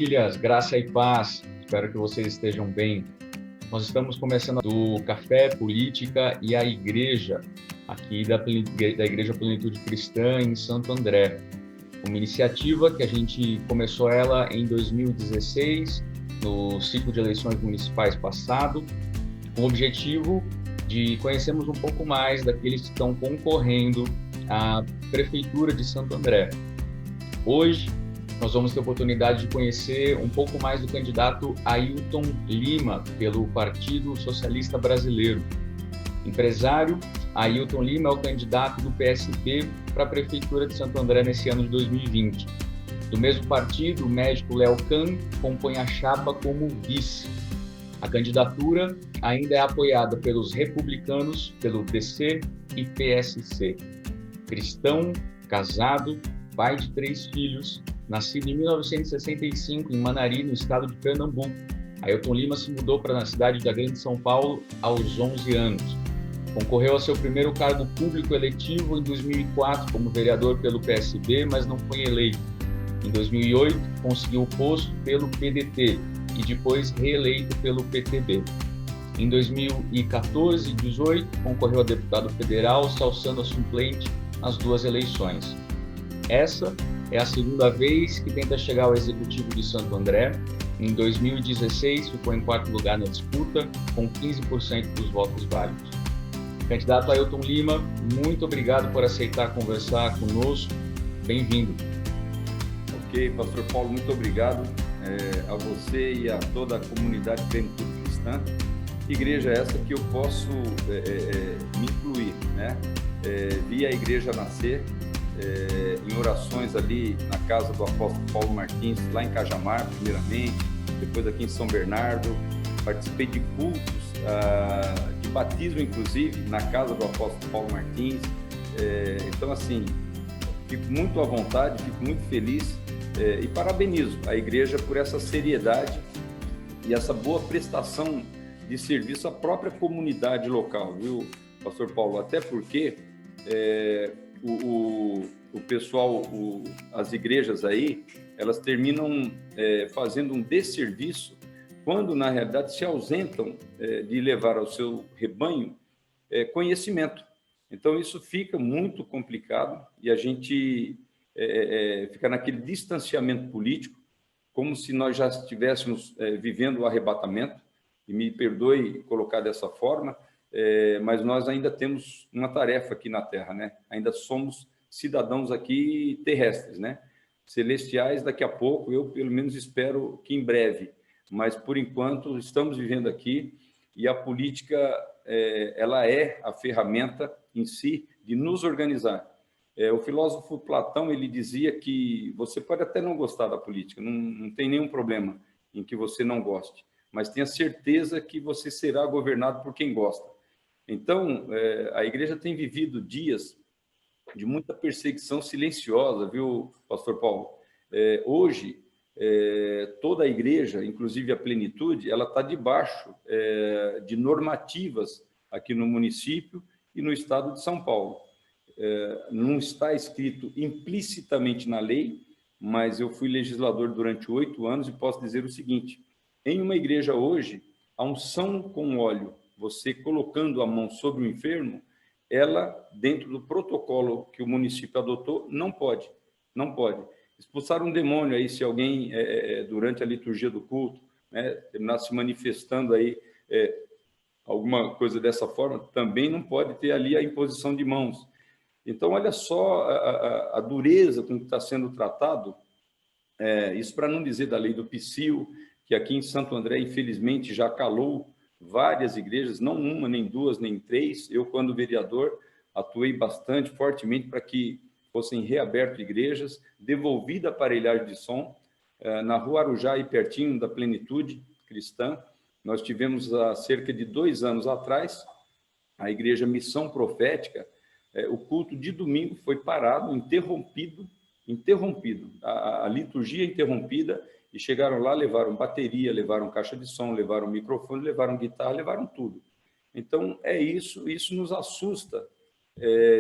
Filhas, graça e paz. Espero que vocês estejam bem. Nós estamos começando do Café, Política e a Igreja, aqui da Igreja Plenitude Cristã em Santo André. Uma iniciativa que a gente começou ela em 2016, no ciclo de eleições municipais passado, com o objetivo de conhecermos um pouco mais daqueles que estão concorrendo à Prefeitura de Santo André. Hoje, nós vamos ter a oportunidade de conhecer um pouco mais do candidato Ailton Lima, pelo Partido Socialista Brasileiro. Empresário, Ailton Lima é o candidato do PSB para a Prefeitura de Santo André nesse ano de 2020. Do mesmo partido, o médico Léo Kahn compõe a chapa como vice. A candidatura ainda é apoiada pelos republicanos, pelo DC e PSC. Cristão, casado, pai de 3 filhos, nascido em 1965 em Manari, no estado de Pernambuco. Ailton Lima se mudou para a cidade da Grande São Paulo aos 11 anos. Concorreu ao seu primeiro cargo público eletivo em 2004 como vereador pelo PSB, mas não foi eleito. Em 2008, conseguiu o posto pelo PDT e depois reeleito pelo PTB. Em 2014 e 2018, concorreu a deputado federal, se alçando a suplente nas 2 eleições. Essa é a segunda vez que tenta chegar ao Executivo de Santo André. Em 2016, ficou em 4º lugar na disputa, com 15% dos votos válidos. Candidato Ailton Lima, muito obrigado por aceitar conversar conosco. Bem-vindo. Ok, Pastor Paulo, muito obrigado a você e a toda a comunidade Plenitude Cristã. Igreja essa que eu posso me incluir, né? Vi a igreja nascer em orações ali na casa do apóstolo Paulo Martins, lá em Cajamar, primeiramente, depois aqui em São Bernardo. Participei de cultos, de batismo, inclusive, na casa do apóstolo Paulo Martins. Então, assim, fico muito à vontade, fico muito feliz e parabenizo a igreja por essa seriedade e essa boa prestação de serviço à própria comunidade local, viu, Pastor Paulo? Até porque o pessoal, as igrejas aí, elas terminam fazendo um desserviço quando, na realidade, se ausentam de levar ao seu rebanho conhecimento. Então, isso fica muito complicado e a gente fica naquele distanciamento político, como se nós já estivéssemos vivendo o arrebatamento, e me perdoe colocar dessa forma, mas nós ainda temos uma tarefa aqui na Terra, né? Ainda somos cidadãos aqui terrestres, né? Celestiais daqui a pouco, eu pelo menos espero que em breve, mas por enquanto estamos vivendo aqui e a política, ela é a ferramenta em si de nos organizar. O filósofo Platão, ele dizia que você pode até não gostar da política, não tem nenhum problema em que você não goste, mas tenha certeza que você será governado por quem gosta. Então, a igreja tem vivido dias de muita perseguição silenciosa, viu, Pastor Paulo? Hoje, toda a igreja, inclusive a Plenitude, ela está debaixo de normativas aqui no município e no estado de São Paulo. Não está escrito implicitamente na lei, mas eu fui legislador durante 8 anos e posso dizer o seguinte: em uma igreja hoje, a unção com óleo, você colocando a mão sobre o enfermo, ela, dentro do protocolo que o município adotou, não pode. Expulsar um demônio aí, se alguém, durante a liturgia do culto, né, terminar se manifestando aí, alguma coisa dessa forma, também não pode ter ali a imposição de mãos. Então, olha só a dureza com que está sendo tratado, isso para não dizer da lei do psil, que aqui em Santo André, infelizmente, já calou várias igrejas, não uma, nem 2, nem 3. Eu, quando vereador, atuei bastante, fortemente, para que fossem reabertas igrejas, devolvida a aparelhagem de som. Na Rua Arujá, aí pertinho da Plenitude Cristã, nós tivemos, há cerca de 2 anos atrás, a igreja Missão Profética, o culto de domingo foi parado, interrompido, a liturgia interrompida, e chegaram lá, levaram bateria, levaram caixa de som, levaram microfone, levaram guitarra, levaram tudo. Então, isso nos assusta.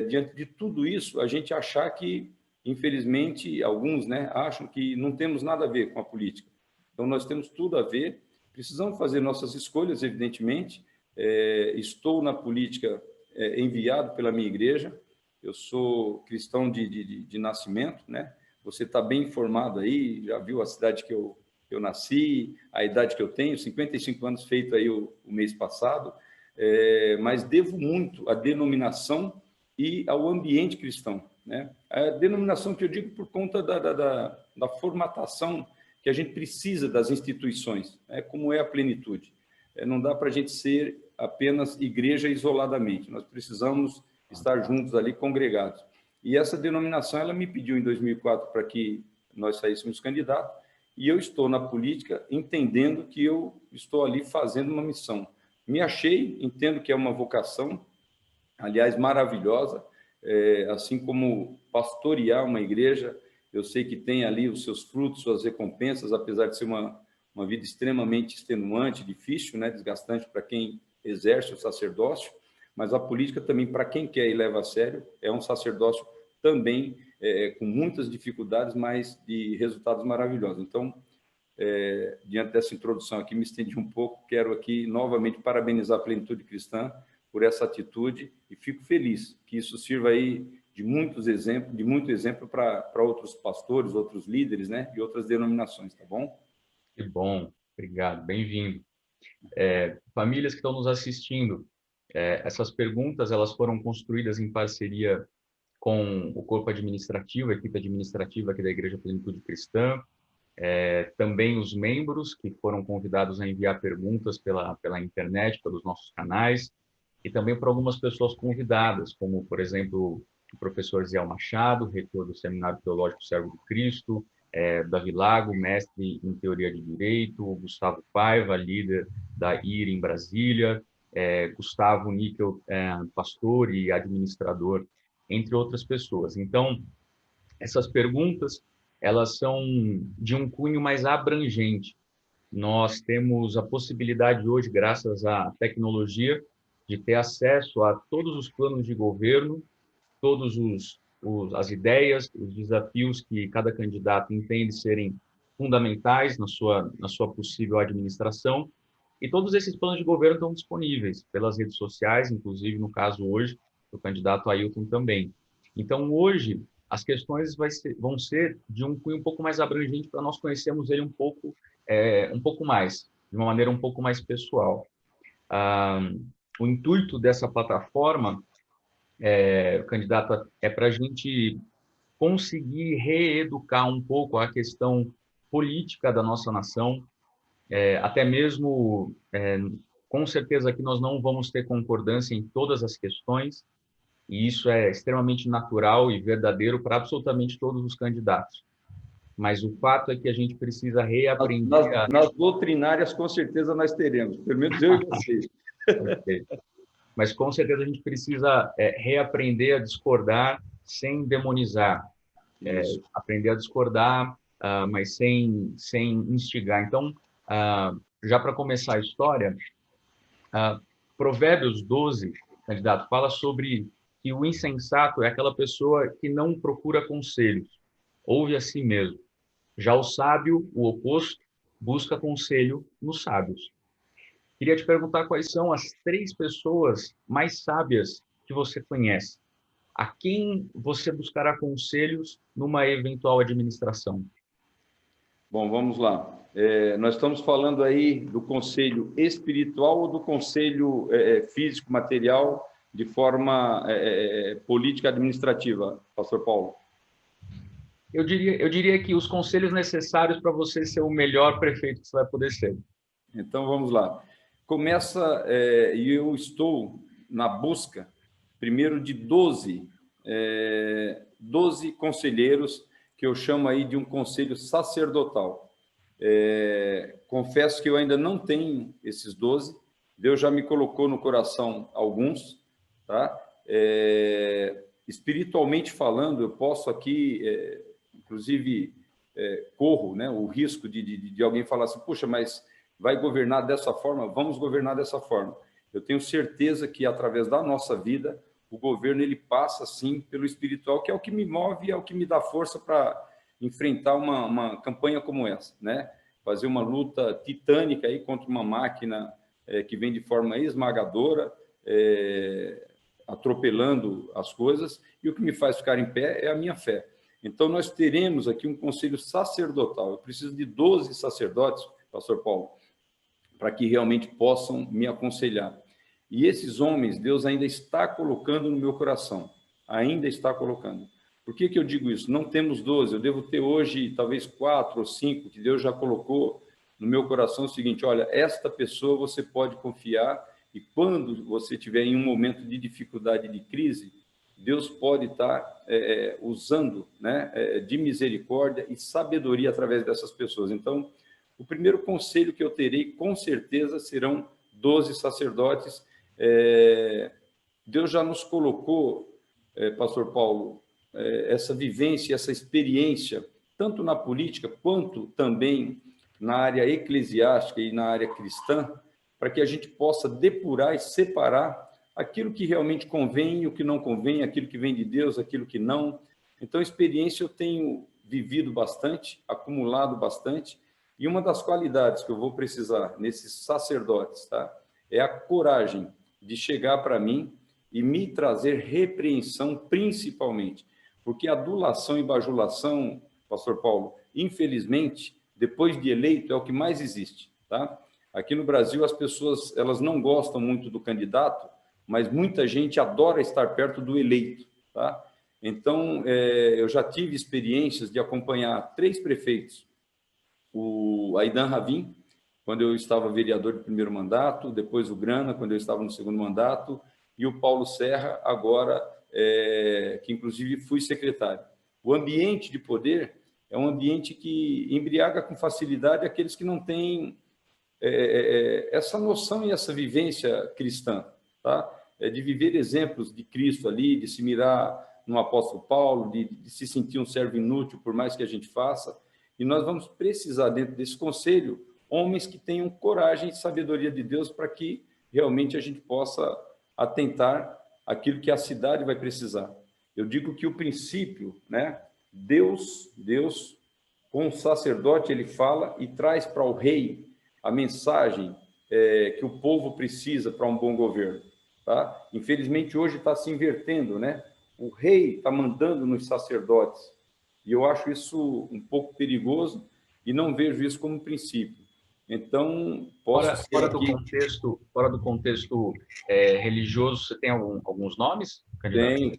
Diante de tudo isso, a gente achar que, infelizmente, alguns, né, acham que não temos nada a ver com a política. Então, nós temos tudo a ver, precisamos fazer nossas escolhas, evidentemente. Estou na política enviado pela minha igreja, eu sou cristão de nascimento, né? Você está bem informado aí, já viu a cidade que eu nasci, a idade que eu tenho, 55 anos feito aí o mês passado, mas devo muito à denominação e ao ambiente cristão, né? A denominação que eu digo por conta da formatação que a gente precisa das instituições, como é a plenitude. Não dá para a gente ser apenas igreja isoladamente, nós precisamos estar juntos ali, congregados. E essa denominação, ela me pediu em 2004 para que nós saíssemos candidatos, e eu estou na política entendendo que eu estou ali fazendo uma missão. Me achei, entendo que é uma vocação, aliás, maravilhosa, assim como pastorear uma igreja, eu sei que tem ali os seus frutos, suas recompensas, apesar de ser uma vida extremamente extenuante, difícil, né, desgastante para quem exerce o sacerdócio, mas a política também, para quem quer e leva a sério, é um sacerdócio também com muitas dificuldades, mas de resultados maravilhosos. Então, diante dessa introdução aqui, me estendi um pouco, quero aqui novamente parabenizar a Plenitude Cristã por essa atitude e fico feliz que isso sirva aí de muito exemplo para outros pastores, outros líderes, né, e outras denominações, tá bom? Que bom, obrigado, bem-vindo. Famílias que estão nos assistindo, essas perguntas elas foram construídas em parceria com o corpo administrativo, a equipe administrativa aqui da Igreja Plenitude Cristã, também os membros que foram convidados a enviar perguntas pela internet, pelos nossos canais, e também por algumas pessoas convidadas, como, por exemplo, o professor Zé Machado, reitor do Seminário Teológico Servo de Cristo, Davi Lago, mestre em Teoria de Direito, Gustavo Paiva, líder da IRA em Brasília, Gustavo Níquel, pastor e administrador, entre outras pessoas. Então, essas perguntas, elas são de um cunho mais abrangente. Nós temos a possibilidade hoje, graças à tecnologia, de ter acesso a todos os planos de governo, todos as ideias, os desafios que cada candidato entende serem fundamentais na sua possível administração, e todos esses planos de governo estão disponíveis pelas redes sociais, inclusive, no caso hoje, do candidato Ailton também. Então, hoje, as questões vão ser de um cunho um pouco mais abrangente para nós conhecermos ele um pouco mais, de uma maneira um pouco mais pessoal. O intuito dessa plataforma, candidato, é para a gente conseguir reeducar um pouco a questão política da nossa nação, até mesmo, com certeza que nós não vamos ter concordância em todas as questões, e isso é extremamente natural e verdadeiro para absolutamente todos os candidatos. Mas o fato é que a gente precisa reaprender... Nas doutrinárias, com certeza, nós teremos, pelo menos eu e vocês. Mas, com certeza, a gente precisa reaprender a discordar sem demonizar. Aprender a discordar, mas sem instigar. Então, já para começar a história, Provérbios 12, candidato, fala sobre que o insensato é aquela pessoa que não procura conselhos, ouve a si mesmo. Já o sábio, o oposto, busca conselho nos sábios. Queria te perguntar quais são as 3 pessoas mais sábias que você conhece. A quem você buscará conselhos numa eventual administração? Bom, vamos lá. Nós estamos falando aí do conselho espiritual ou do conselho físico, material, de forma política administrativa, pastor Paulo? Eu diria que os conselhos necessários para você ser o melhor prefeito que você vai poder ser. Então, vamos lá. Começa, e eu estou na busca, primeiro, de 12 conselheiros, que eu chamo aí de um conselho sacerdotal. Confesso que eu ainda não tenho esses 12, Deus já me colocou no coração alguns, tá? Espiritualmente falando, eu posso aqui, inclusive, corro, né, o risco de alguém falar assim, puxa, mas vai governar dessa forma? Vamos governar dessa forma. Eu tenho certeza que, através da nossa vida, o governo ele passa, sim, pelo espiritual, que é o que me move, é o que me dá força para enfrentar uma campanha como essa, né? fazer uma luta titânica aí contra uma máquina que vem de forma esmagadora, atropelando as coisas, e o que me faz ficar em pé é a minha fé. Então, nós teremos aqui um conselho sacerdotal. Eu preciso de 12 sacerdotes, pastor Paulo, para que realmente possam me aconselhar. E esses homens, Deus ainda está colocando no meu coração, ainda está colocando. Por que eu digo isso? Não temos 12, eu devo ter hoje talvez 4 ou 5, que Deus já colocou no meu coração o seguinte: olha, esta pessoa você pode confiar, e quando você estiver em um momento de dificuldade, de crise, Deus pode estar usando, né, de misericórdia e sabedoria através dessas pessoas. Então, o primeiro conselho que eu terei, com certeza, serão 12 sacerdotes. Deus já nos colocou, pastor Paulo, essa vivência, essa experiência, tanto na política quanto também na área eclesiástica e na área cristã, para que a gente possa depurar e separar aquilo que realmente convém e o que não convém, aquilo que vem de Deus, aquilo que não. Então, experiência eu tenho vivido bastante, acumulado bastante, e uma das qualidades que eu vou precisar nesses sacerdotes, tá, é a coragem de chegar para mim e me trazer repreensão, principalmente, porque adulação e bajulação, pastor Paulo, infelizmente, depois de eleito, é o que mais existe, tá? Aqui no Brasil, as pessoas, elas não gostam muito do candidato, mas muita gente adora estar perto do eleito, tá? Então, eu já tive experiências de acompanhar 3 prefeitos, o Aidan Ravin, quando eu estava vereador de primeiro mandato, depois o Grana, quando eu estava no segundo mandato, e o Paulo Serra, agora, que inclusive fui secretário. O ambiente de poder é um ambiente que embriaga com facilidade aqueles que não têm essa noção e essa vivência cristã, tá? De viver exemplos de Cristo ali, de se mirar no apóstolo Paulo, de se sentir um servo inútil, por mais que a gente faça. E nós vamos precisar, dentro desse conselho, homens que tenham coragem e sabedoria de Deus para que realmente a gente possa atentar aquilo que a cidade vai precisar. Eu digo que o princípio, né? Deus, com o sacerdote, ele fala e traz para o rei a mensagem que o povo precisa para um bom governo, tá? Infelizmente, hoje está se invertendo, né? O rei está mandando nos sacerdotes, e eu acho isso um pouco perigoso e não vejo isso como princípio. Então, fora do contexto religioso, você tem alguns nomes, candidato?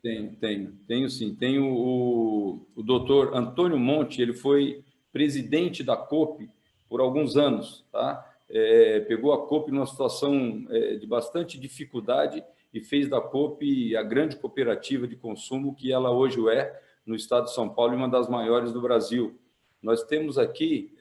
Tenho sim. Tenho o doutor Antônio Monte, ele foi presidente da COP por alguns anos, tá? Pegou a COP numa situação de bastante dificuldade e fez da COP a grande cooperativa de consumo que ela hoje é no estado de São Paulo e uma das maiores do Brasil. Nós temos aqui,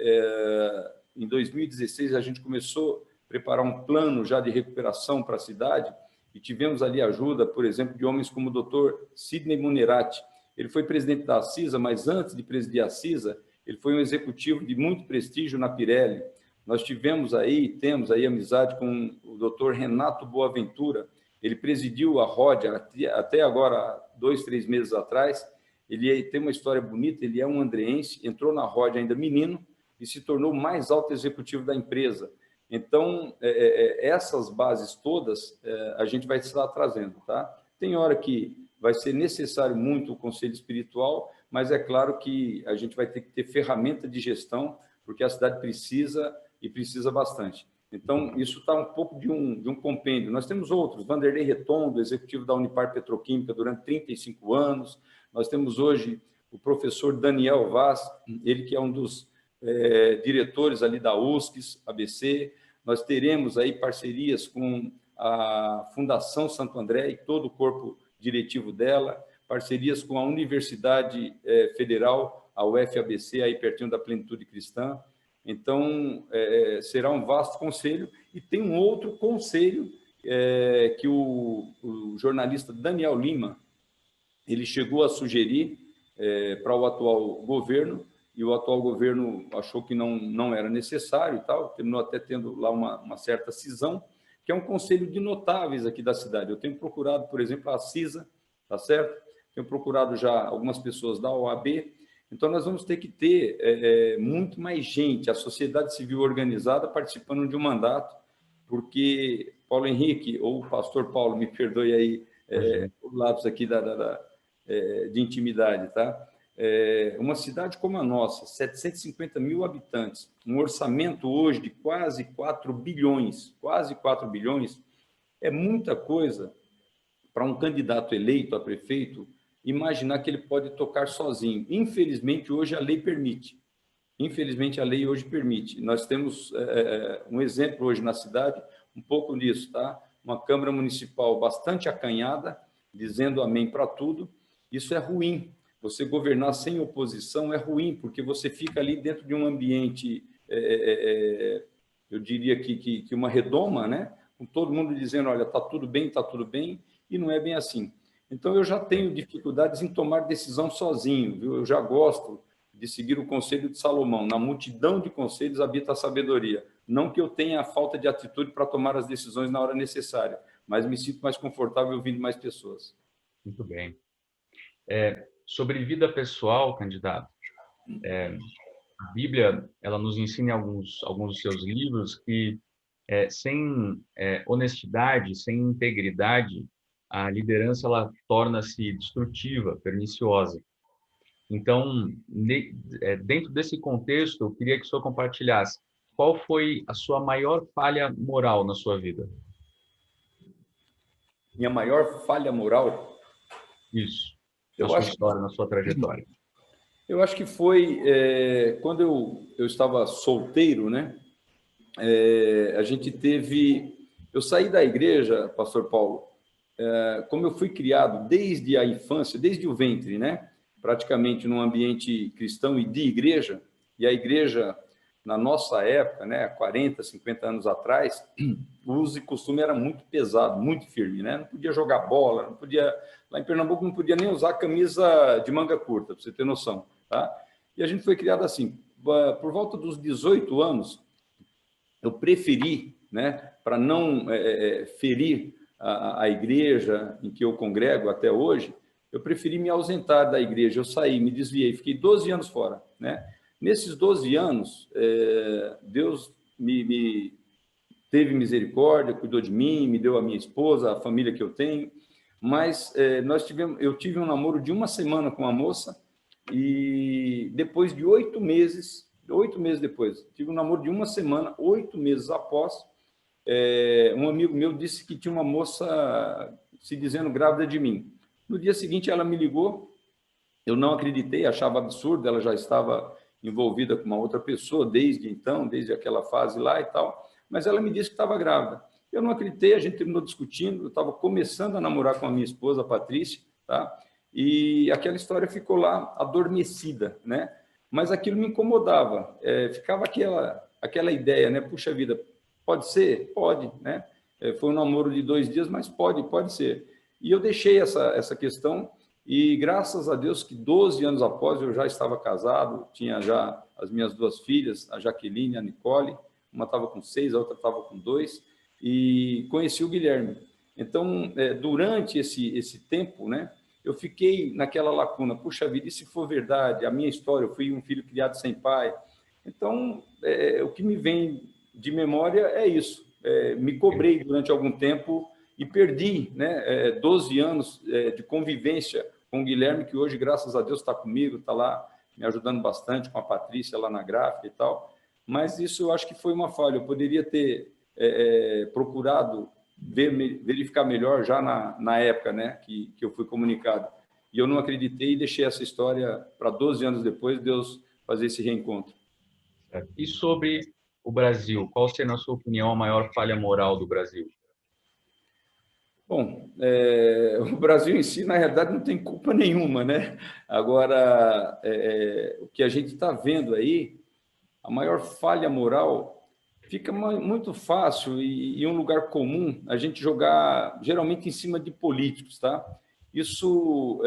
em 2016, a gente começou a preparar um plano já de recuperação para a cidade e tivemos ali ajuda, por exemplo, de homens como o doutor Sidney Munerati. Ele foi presidente da CISA, mas antes de presidir a CISA, ele foi um executivo de muito prestígio na Pirelli. Nós temos aí amizade com o doutor Renato Boaventura. Ele presidiu a Rodia até agora, 2, 3 meses atrás. Ele tem uma história bonita, ele é um andreense, entrou na Rodia ainda menino e se tornou o mais alto executivo da empresa. Então, essas bases todas a gente vai estar trazendo, tá? Tem hora que vai ser necessário muito o conselho espiritual, mas é claro que a gente vai ter que ter ferramenta de gestão, porque a cidade precisa e precisa bastante. Então, isso está um pouco de um compêndio. Nós temos outros, Vanderlei Retondo, executivo da Unipar Petroquímica durante 35 anos. Nós temos hoje o professor Daniel Vaz, ele que é um dos diretores ali da USCS, ABC. Nós teremos aí parcerias com a Fundação Santo André e todo o corpo diretivo dela, parcerias com a Universidade Federal, a UFABC, aí pertinho da Plenitude Cristã. Então, será um vasto conselho. E tem um outro conselho que o jornalista Daniel Lima, ele chegou a sugerir para o atual governo, e o atual governo achou que não era necessário e tal, terminou até tendo lá uma certa cisão, que é um conselho de notáveis aqui da cidade. Eu tenho procurado, por exemplo, a CISA, tá certo? Tenho procurado já algumas pessoas da OAB, Então, nós vamos ter que ter muito mais gente, a sociedade civil organizada participando de um mandato, porque Paulo Henrique, ou o pastor Paulo, me perdoe aí, o lápis aqui de intimidade, tá? Uma cidade como a nossa, 750 mil habitantes, um orçamento hoje de quase 4 bilhões, é muita coisa para um candidato eleito a prefeito imaginar que ele pode tocar sozinho. Infelizmente, hoje a lei permite. Nós temos um exemplo hoje na cidade, um pouco nisso, tá? Uma Câmara Municipal bastante acanhada, dizendo amém para tudo. Isso é ruim. Você governar sem oposição é ruim, porque você fica ali dentro de um ambiente, eu diria que uma redoma, né? Com todo mundo dizendo, olha, está tudo bem, e não é bem assim. Então, eu já tenho dificuldades em tomar decisão sozinho, viu? Eu já gosto de seguir o conselho de Salomão. Na multidão de conselhos habita a sabedoria. Não que eu tenha a falta de atitude para tomar as decisões na hora necessária, mas me sinto mais confortável ouvindo mais pessoas. Muito bem. Sobre vida pessoal, candidato, a Bíblia, ela nos ensina em alguns dos seus livros que sem honestidade, sem integridade, a liderança ela torna-se destrutiva, perniciosa. Então, dentro desse contexto, eu queria que o senhor compartilhasse qual foi a sua maior falha moral na sua vida. Minha maior falha moral? Isso, na sua história, na sua trajetória. Eu acho que foi quando eu estava solteiro, né? A gente teve... Eu saí da igreja, pastor Paulo, como eu fui criado desde a infância, desde o ventre, né? Praticamente num ambiente cristão e de igreja, e a igreja, na nossa época, né, 40, 50 anos atrás, o uso e costume era muito pesado, muito firme, né? Não podia jogar bola, não podia... Lá em Pernambuco não podia nem usar camisa de manga curta, para você ter noção, tá? E a gente foi criado assim. Por volta dos 18 anos, eu preferi, né, para não ferir a igreja em que eu congrego até hoje, eu preferi me ausentar da igreja. Eu saí, me desviei, fiquei 12 anos fora, né? Nesses 12 anos, Deus me teve misericórdia, cuidou de mim, me deu a minha esposa, a família que eu tenho, mas eu tive um namoro de uma semana com uma moça e depois de 8 meses depois, tive um namoro de uma semana, 8 meses após, um amigo meu disse que tinha uma moça se dizendo grávida de mim. No dia seguinte, ela me ligou, eu não acreditei, achava absurdo, ela já estava envolvida com uma outra pessoa desde então, desde aquela fase lá e tal, mas ela me disse que estava grávida. Eu não acreditei, a gente terminou discutindo, eu estava começando a namorar com a minha esposa, a Patrícia, tá? E aquela história ficou lá adormecida, né? Mas aquilo me incomodava, ficava aquela ideia, né? Puxa vida, pode ser? Pode, né? Foi um namoro de 2 dias, mas pode ser. E eu deixei essa questão e, graças a Deus, que 12 anos após eu já estava casado, tinha já as minhas 2 filhas, a Jaqueline e a Nicole, uma estava com 6, a outra estava com 2, e conheci o Guilherme. Então, durante esse tempo, né, eu fiquei naquela lacuna, puxa vida, e se for verdade, a minha história, eu fui um filho criado sem pai. Então, o que me vem de memória é isso. Me cobrei durante algum tempo e perdi, né, 12 anos de convivência com o Guilherme, que hoje, graças a Deus, está comigo, está lá me ajudando bastante, com a Patrícia lá na gráfica e tal. Mas isso eu acho que foi uma falha. Eu poderia ter procurado verificar melhor já na época, né, que eu fui comunicado. E eu não acreditei e deixei essa história para 12 anos depois Deus fazer esse reencontro. E sobre o Brasil, qual seria, na sua opinião, a maior falha moral do Brasil? Bom, o Brasil em si, na realidade, não tem culpa nenhuma, né? Agora, o que a gente está vendo aí, a maior falha moral, fica muito fácil e um lugar comum a gente jogar, geralmente, em cima de políticos, tá? Isso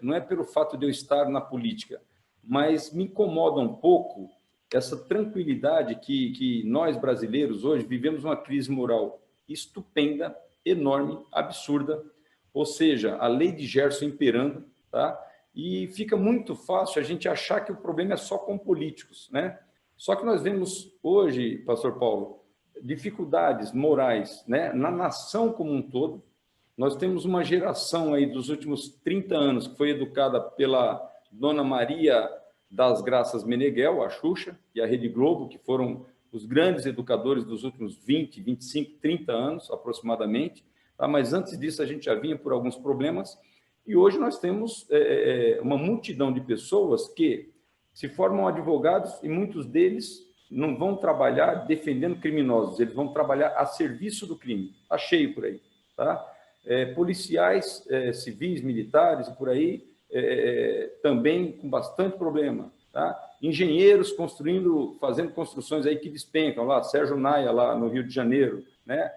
não é pelo fato de eu estar na política, mas me incomoda um pouco essa tranquilidade que nós, brasileiros, hoje, vivemos uma crise moral estupenda, enorme, absurda, ou seja, a lei de Gerson imperando, tá? E fica muito fácil a gente achar que o problema é só com políticos, né? Só que nós vemos hoje, pastor Paulo, dificuldades morais, né, na nação como um todo. Nós temos uma geração aí dos últimos 30 anos que foi educada pela Dona Maria das Graças Meneghel, a Xuxa, e a Rede Globo, que foram os grandes educadores dos últimos 20, 25, 30 anos, aproximadamente. Tá? Mas antes disso, a gente já vinha por alguns problemas. E hoje nós temos uma multidão de pessoas que se formam advogados e muitos deles não vão trabalhar defendendo criminosos, eles vão trabalhar a serviço do crime. Está cheio por aí. Tá? Policiais civis, militares e por aí, também com bastante problema. Tá? Engenheiros fazendo construções aí que despencam, lá, Sérgio Naia, lá no Rio de Janeiro, né?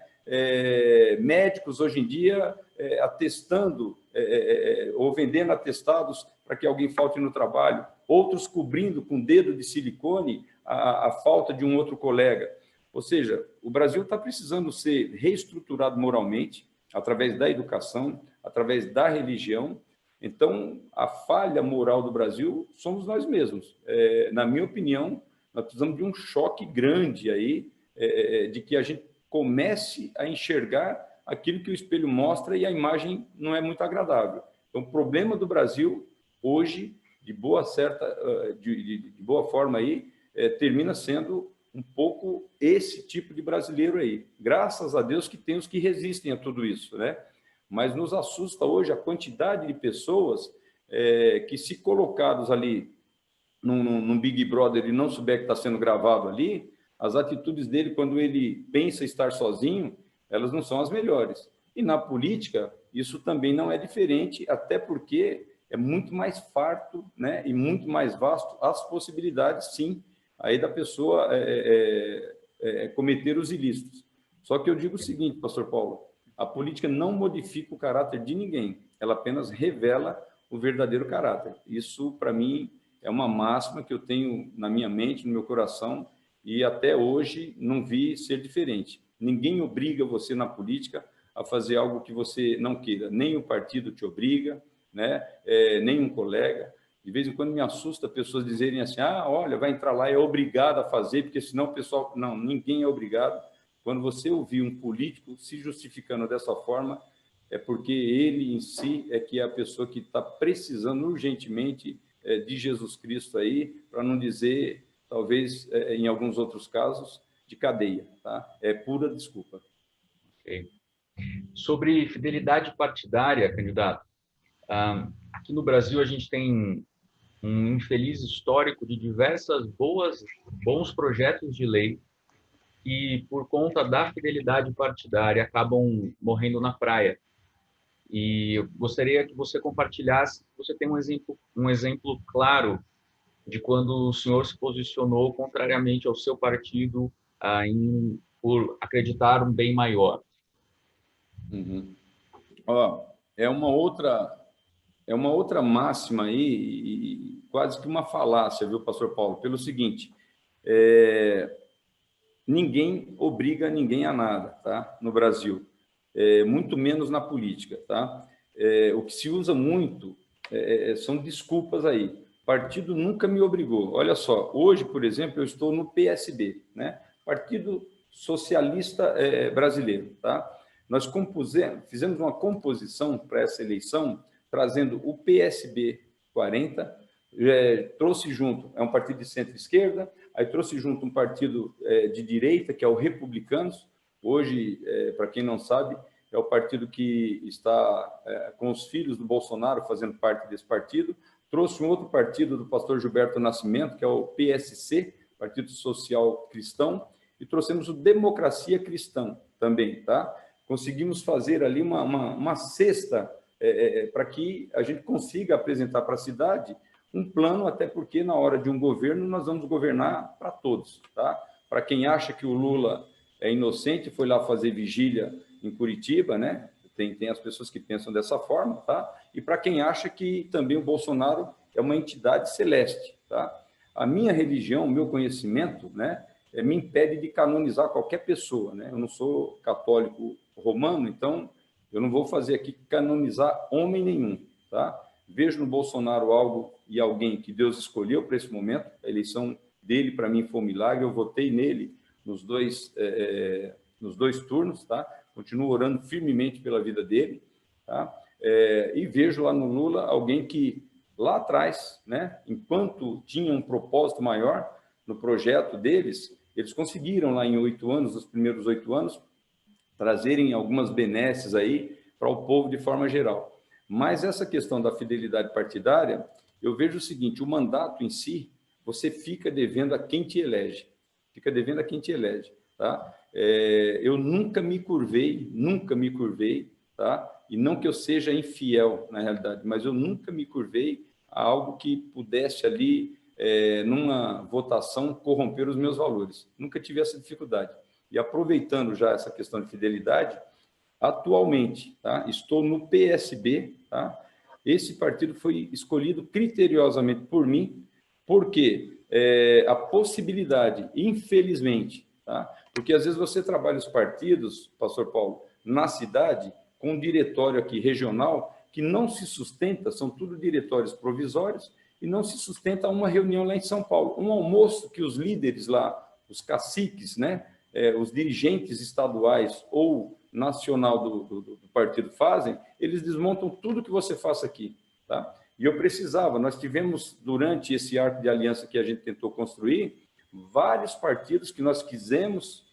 Médicos hoje em dia atestando ou vendendo atestados para que alguém falte no trabalho, outros cobrindo com dedo de silicone a falta de um outro colega. Ou seja, o Brasil está precisando ser reestruturado moralmente, através da educação, através da religião. Então, a falha moral do Brasil somos nós mesmos. Na minha opinião, nós precisamos de um choque grande aí, de que a gente comece a enxergar aquilo que o espelho mostra e a imagem não é muito agradável. Então, o problema do Brasil, hoje, de boa forma aí, termina sendo um pouco esse tipo de brasileiro aí. Graças a Deus que tem os que resistem a tudo isso, né? Mas nos assusta hoje a quantidade de pessoas que, se colocados ali num Big Brother e não souber que está sendo gravado ali, as atitudes dele, quando ele pensa estar sozinho, elas não são as melhores. E na política, isso também não é diferente, até porque é muito mais farto, né, e muito mais vasto as possibilidades, sim, aí da pessoa cometer os ilícitos. Só que eu digo o seguinte, pastor Paulo, a política não modifica o caráter de ninguém, ela apenas revela o verdadeiro caráter. Isso, para mim, é uma máxima que eu tenho na minha mente, no meu coração, e até hoje não vi ser diferente. Ninguém obriga você na política a fazer algo que você não queira, nem o partido te obriga, né? Nem um colega. De vez em quando me assusta pessoas dizerem assim, olha, vai entrar lá, é obrigado a fazer, porque senão o pessoal... Não, ninguém é obrigado. Quando você ouvir um político se justificando dessa forma, é porque ele em si é que é a pessoa que está precisando urgentemente de Jesus Cristo aí, para não dizer, talvez, em alguns outros casos, de cadeia, tá? É pura desculpa. Okay. Sobre fidelidade partidária, candidato, aqui no Brasil a gente tem um infeliz histórico de diversas bons projetos de lei que, por conta da fidelidade partidária, acabam morrendo na praia. E eu gostaria que você compartilhasse, você tem um exemplo claro de quando o senhor se posicionou contrariamente ao seu partido por acreditar um bem maior. Uhum. É uma outra máxima aí, e quase que uma falácia, viu, pastor Paulo? Pelo seguinte, ninguém obriga ninguém a nada, tá? No Brasil, muito menos na política, tá? O que se usa muito são desculpas aí. O partido nunca me obrigou. Olha só, hoje, por exemplo, eu estou no PSB, né? Partido Socialista Brasileiro, tá? Nós fizemos uma composição para essa eleição, trazendo o PSB 40, trouxe junto, é um partido de centro-esquerda, aí trouxe junto um partido de direita, que é o Republicanos, hoje, para quem não sabe, é o partido que está com os filhos do Bolsonaro fazendo parte desse partido, trouxe um outro partido do pastor Gilberto Nascimento, que é o PSC, Partido Social Cristão, e trouxemos o Democracia Cristã também, tá? Conseguimos fazer ali uma cesta para que a gente consiga apresentar para a cidade um plano, até porque na hora de um governo nós vamos governar para todos, tá? Para quem acha que o Lula é inocente, foi lá fazer vigília em Curitiba, né? Tem as pessoas que pensam dessa forma, tá? E para quem acha que também o Bolsonaro é uma entidade celeste, tá? A minha religião, o meu conhecimento, né, me impede de canonizar qualquer pessoa, né? Eu não sou católico romano, então eu não vou fazer aqui canonizar homem nenhum, tá? Vejo no Bolsonaro algo e alguém que Deus escolheu para esse momento. A eleição dele, para mim, foi um milagre. Eu votei nele nos dois turnos, tá? Continuo orando firmemente pela vida dele, tá? E vejo lá no Lula alguém que, lá atrás, né, enquanto tinha um propósito maior no projeto deles, eles conseguiram, lá em 8 anos, os primeiros 8 anos, trazerem algumas benesses aí para o povo de forma geral. Mas essa questão da fidelidade partidária, eu vejo o seguinte: o mandato em si, você fica devendo a quem te elege. Fica devendo a quem te elege, tá? Eu nunca me curvei, tá? E não que eu seja infiel, na realidade, mas eu nunca me curvei a algo que pudesse ali, numa votação, corromper os meus valores. Nunca tive essa dificuldade. E aproveitando já essa questão de fidelidade, atualmente, tá, estou no PSB, tá? Esse partido foi escolhido criteriosamente por mim, porque a possibilidade, infelizmente, tá? Porque às vezes você trabalha os partidos, pastor Paulo, na cidade, com um diretório aqui regional que não se sustenta, são tudo diretórios provisórios, e não se sustenta uma reunião lá em São Paulo, um almoço que os líderes lá, os caciques, né, os dirigentes estaduais ou nacional do partido fazem, eles desmontam tudo que você faça aqui, tá? E eu precisava, nós tivemos, durante esse arco de aliança que a gente tentou construir, vários partidos que nós quisemos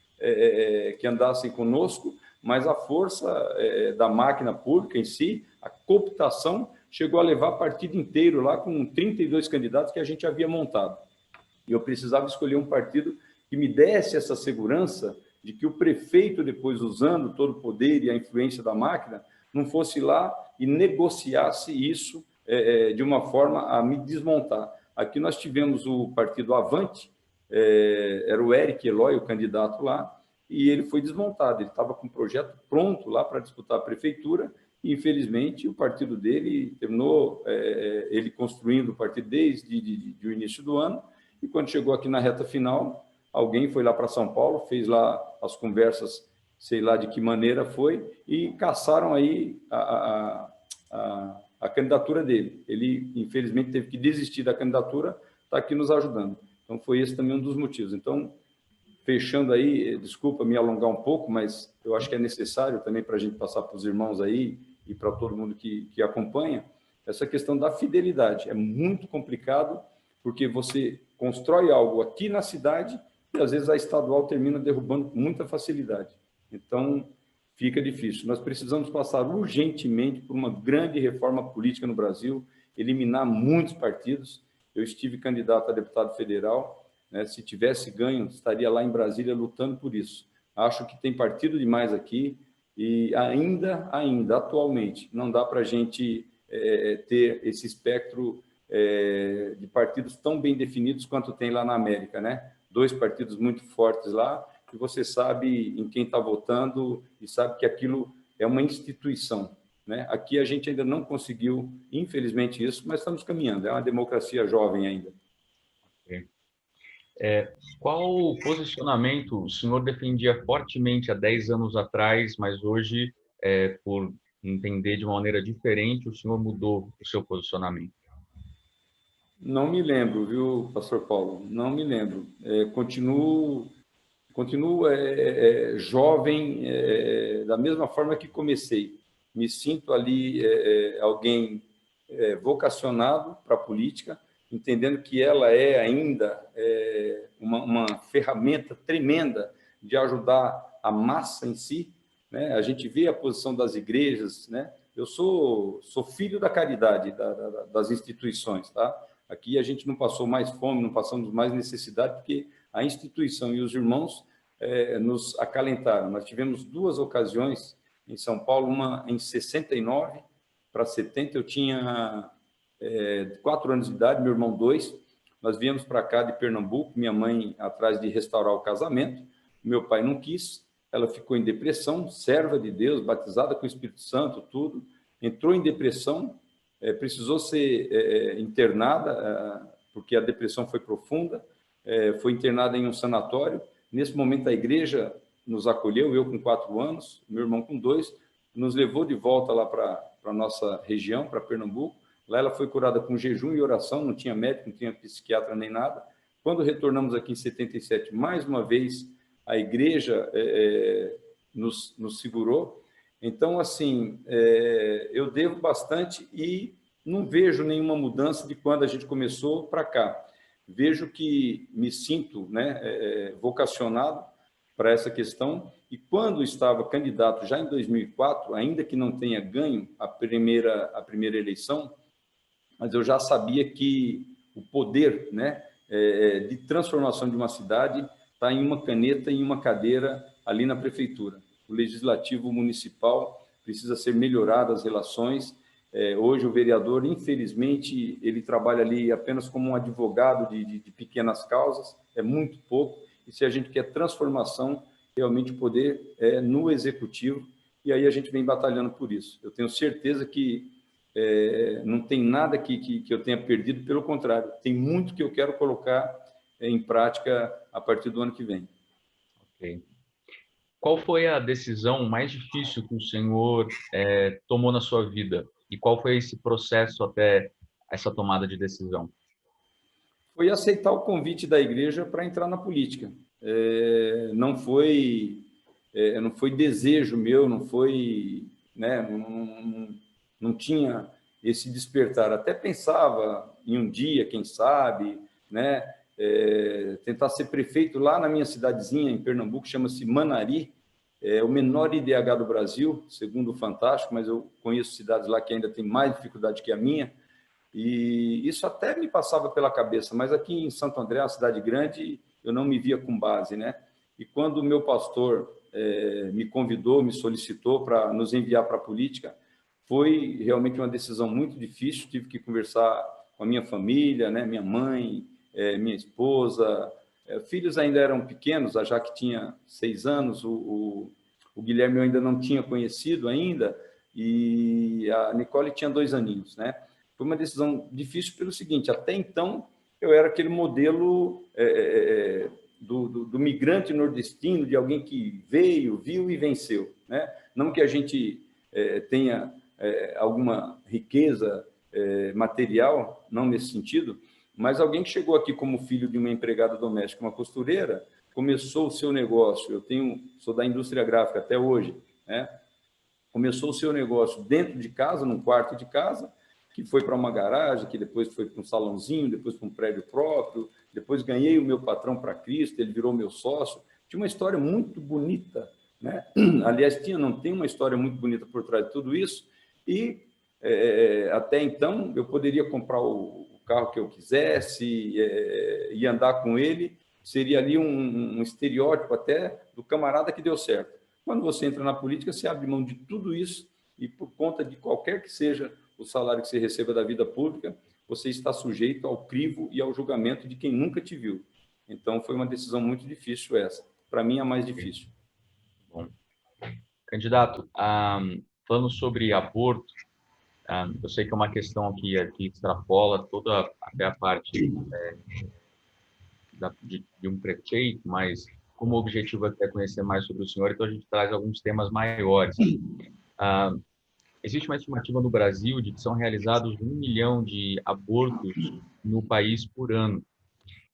que andassem conosco, mas a força da máquina pública em si, a cooptação, chegou a levar partido inteiro lá com 32 candidatos que a gente havia montado. E eu precisava escolher um partido que me desse essa segurança de que o prefeito, depois, usando todo o poder e a influência da máquina, não fosse lá e negociasse isso de uma forma a me desmontar. Aqui nós tivemos o partido Avante, era o Eric Eloy, o candidato lá, e ele foi desmontado. Ele estava com um projeto pronto lá para disputar a prefeitura, e, infelizmente, o partido dele terminou, ele construindo o partido desde o início do ano, e quando chegou aqui na reta final, alguém foi lá para São Paulo, fez lá as conversas, sei lá de que maneira foi, e caçaram aí a candidatura dele. Ele, infelizmente, teve que desistir da candidatura, está aqui nos ajudando. Então, foi esse também um dos motivos. Então, fechando aí, desculpa me alongar um pouco, mas eu acho que é necessário também para a gente passar para os irmãos aí e para todo mundo que acompanha, essa questão da fidelidade. É muito complicado, porque você constrói algo aqui na cidade e, às vezes, a estadual termina derrubando com muita facilidade. Então, fica difícil. Nós precisamos passar urgentemente por uma grande reforma política no Brasil, eliminar muitos partidos. Eu estive candidato a deputado federal, né? Se tivesse ganho, estaria lá em Brasília lutando por isso. Acho que tem partido demais aqui e ainda, atualmente, não dá para a gente ter esse espectro de partidos tão bem definidos quanto tem lá na América, né? 2 partidos muito fortes lá, que você sabe em quem está votando e sabe que aquilo é uma instituição, né? Aqui a gente ainda não conseguiu, infelizmente, isso, mas estamos caminhando. É uma democracia jovem ainda. Qual posicionamento o senhor defendia fortemente há 10 anos atrás, mas hoje, por entender de uma maneira diferente, o senhor mudou o seu posicionamento? Não me lembro, viu, pastor Paulo? Não me lembro. Continuo jovem, da mesma forma que comecei. Me sinto ali alguém vocacionado para a política, entendendo que ela é ainda uma ferramenta tremenda de ajudar a massa em si, né? A gente vê a posição das igrejas, né? Eu sou filho da caridade, das instituições, tá? Aqui a gente não passou mais fome, não passamos mais necessidade, porque a instituição e os irmãos nos acalentaram. Nós tivemos 2 ocasiões em São Paulo, uma em 69 para 70, eu tinha 4 anos de idade, meu irmão 2, nós viemos para cá de Pernambuco, minha mãe atrás de restaurar o casamento, meu pai não quis, ela ficou em depressão, serva de Deus, batizada com o Espírito Santo, tudo, entrou em depressão, precisou ser internada, porque a depressão foi profunda, foi internada em um sanatório. Nesse momento a igreja nos acolheu, eu com 4 anos, meu irmão com 2, nos levou de volta lá para a nossa região, para Pernambuco, Lá ela foi curada com jejum e oração, não tinha médico, não tinha psiquiatra nem nada. Quando retornamos aqui em 77, mais uma vez, a igreja nos segurou. Então, assim, eu devo bastante e não vejo nenhuma mudança de quando a gente começou para cá. Vejo que me sinto, né, vocacionado para essa questão, e quando estava candidato já em 2004, ainda que não tenha ganho a primeira eleição, mas eu já sabia que o poder, né, de transformação de uma cidade está em uma caneta, em uma cadeira ali na prefeitura. O legislativo municipal precisa ser melhorado, as relações. Hoje o vereador, infelizmente, ele trabalha ali apenas como um advogado de pequenas causas, é muito pouco, e se a gente quer transformação, realmente o poder é no executivo, e aí a gente vem batalhando por isso. Eu tenho certeza que não tem nada que eu tenha perdido, pelo contrário, tem muito que eu quero colocar em prática a partir do ano que vem. Ok. Qual foi a decisão mais difícil que o senhor tomou na sua vida? E qual foi esse processo até essa tomada de decisão? Foi aceitar o convite da igreja para entrar na política. Não foi desejo meu, não foi, né, não tinha esse despertar. Até pensava em um dia, quem sabe, né, tentar ser prefeito lá na minha cidadezinha, em Pernambuco, chama-se Manari, é o menor IDH do Brasil, segundo o Fantástico, mas eu conheço cidades lá que ainda têm mais dificuldade que a minha, e isso até me passava pela cabeça, mas aqui em Santo André, uma cidade grande, eu não me via com base, né? E quando o meu pastor me convidou, me solicitou para nos enviar para a política, foi realmente uma decisão muito difícil. Tive que conversar com a minha família, né? Minha mãe, minha esposa, filhos ainda eram pequenos, a Jaque tinha 6 anos, o Guilherme eu ainda não tinha conhecido ainda, e a Nicole tinha 2 aninhos, né? Foi uma decisão difícil pelo seguinte: até então eu era aquele modelo do migrante nordestino, de alguém que veio, viu e venceu, né? Não que a gente tenha alguma riqueza material, não nesse sentido, mas alguém que chegou aqui como filho de uma empregada doméstica, uma costureira, começou o seu negócio. Sou da indústria gráfica até hoje, né? Começou o seu negócio dentro de casa, num quarto de casa, que foi para uma garagem, que depois foi para um salãozinho, depois para um prédio próprio, depois ganhei o meu patrão para Cristo, ele virou meu sócio. Tinha uma história muito bonita, né? Aliás, não tem uma história muito bonita por trás de tudo isso, e até então eu poderia comprar o carro que eu quisesse e andar com ele, seria ali um estereótipo até do camarada que deu certo. Quando você entra na política, você abre mão de tudo isso e, por conta de qualquer que seja o salário que você receba da vida pública, você está sujeito ao crivo e ao julgamento de quem nunca te viu. Então, foi uma decisão muito difícil essa. Para mim, a mais difícil. Bom, candidato, falando sobre aborto, eu sei que é uma questão que extrapola toda até a parte de um prefeito, mas como o objetivo é conhecer mais sobre o senhor, então a gente traz alguns temas maiores. Existe uma estimativa no Brasil de que são realizados 1 milhão de abortos no país por ano.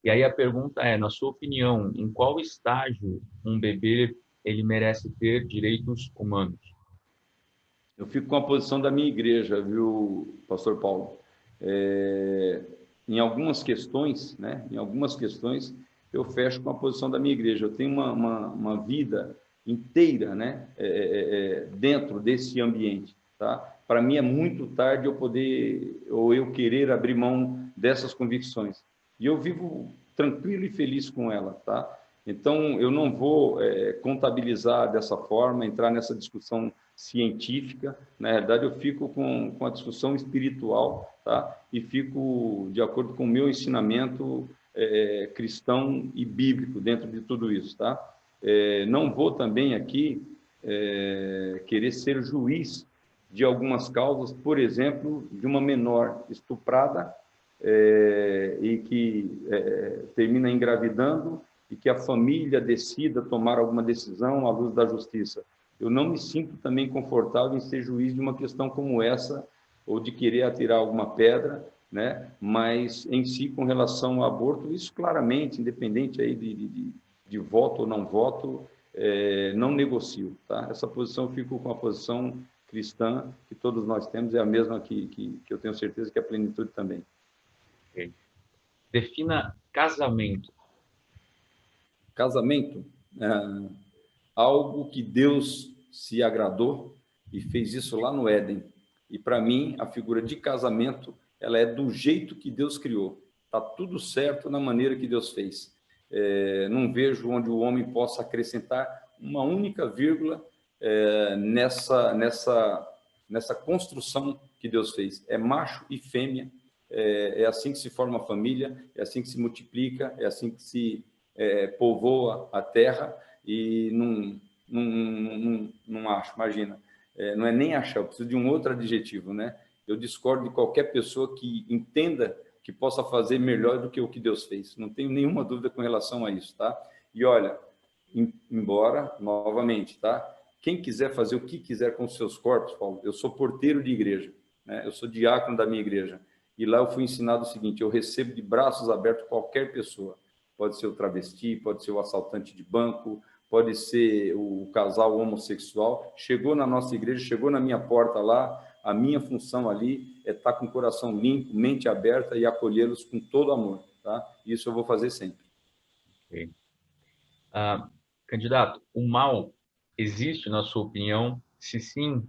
E aí a pergunta é, na sua opinião, em qual estágio um bebê ele merece ter direitos humanos? Eu fico com a posição da minha igreja, viu, pastor Paulo? Em algumas questões, né? Em algumas questões, eu fecho com a posição da minha igreja. Eu tenho uma vida inteira, né? Dentro desse ambiente, tá? Para mim é muito tarde eu poder ou eu querer abrir mão dessas convicções. E eu vivo tranquilo e feliz com ela, tá? Então eu não vou contabilizar dessa forma, entrar nessa discussão científica. Na realidade, eu fico com a discussão espiritual, tá? E fico de acordo com o meu ensinamento cristão e bíblico dentro de tudo isso, tá? Não vou também aqui querer ser juiz de algumas causas, por exemplo, de uma menor estuprada e que termina engravidando e que a família decida tomar alguma decisão à luz da justiça. Eu não me sinto também confortável em ser juiz de uma questão como essa, ou de querer atirar alguma pedra, né? Mas em si, com relação ao aborto, isso claramente, independente aí de voto ou não voto, não negocio, tá? Essa posição, eu fico com a posição cristã que todos nós temos, é a mesma que eu tenho certeza que a plenitude também. Ok. Defina casamento. Casamento, algo que Deus se agradou e fez isso lá no Éden. E para mim, a figura de casamento, ela é do jeito que Deus criou. Tá tudo certo na maneira que Deus fez. Não vejo onde o homem possa acrescentar uma única vírgula nessa construção que Deus fez. É macho e fêmea, é assim que se forma a família, é assim que se multiplica, é assim que se povoa a terra, e não acho, imagina, não é nem achar, eu preciso de um outro adjetivo, né? Eu discordo de qualquer pessoa que entenda que possa fazer melhor do que o que Deus fez. Não tenho nenhuma dúvida com relação a isso, tá? E olha, embora, novamente, tá? Quem quiser fazer o que quiser com os seus corpos, Paulo, eu sou porteiro de igreja, né? Eu sou diácono da minha igreja, e lá eu fui ensinado o seguinte: eu recebo de braços abertos qualquer pessoa. Pode ser o travesti, pode ser o assaltante de banco, pode ser o casal homossexual. Chegou na nossa igreja, chegou na minha porta lá, a minha função ali é estar com o coração limpo, mente aberta e acolhê-los com todo amor, tá? Isso eu vou fazer sempre. Ok. Candidato, o mal existe, na sua opinião? Se sim,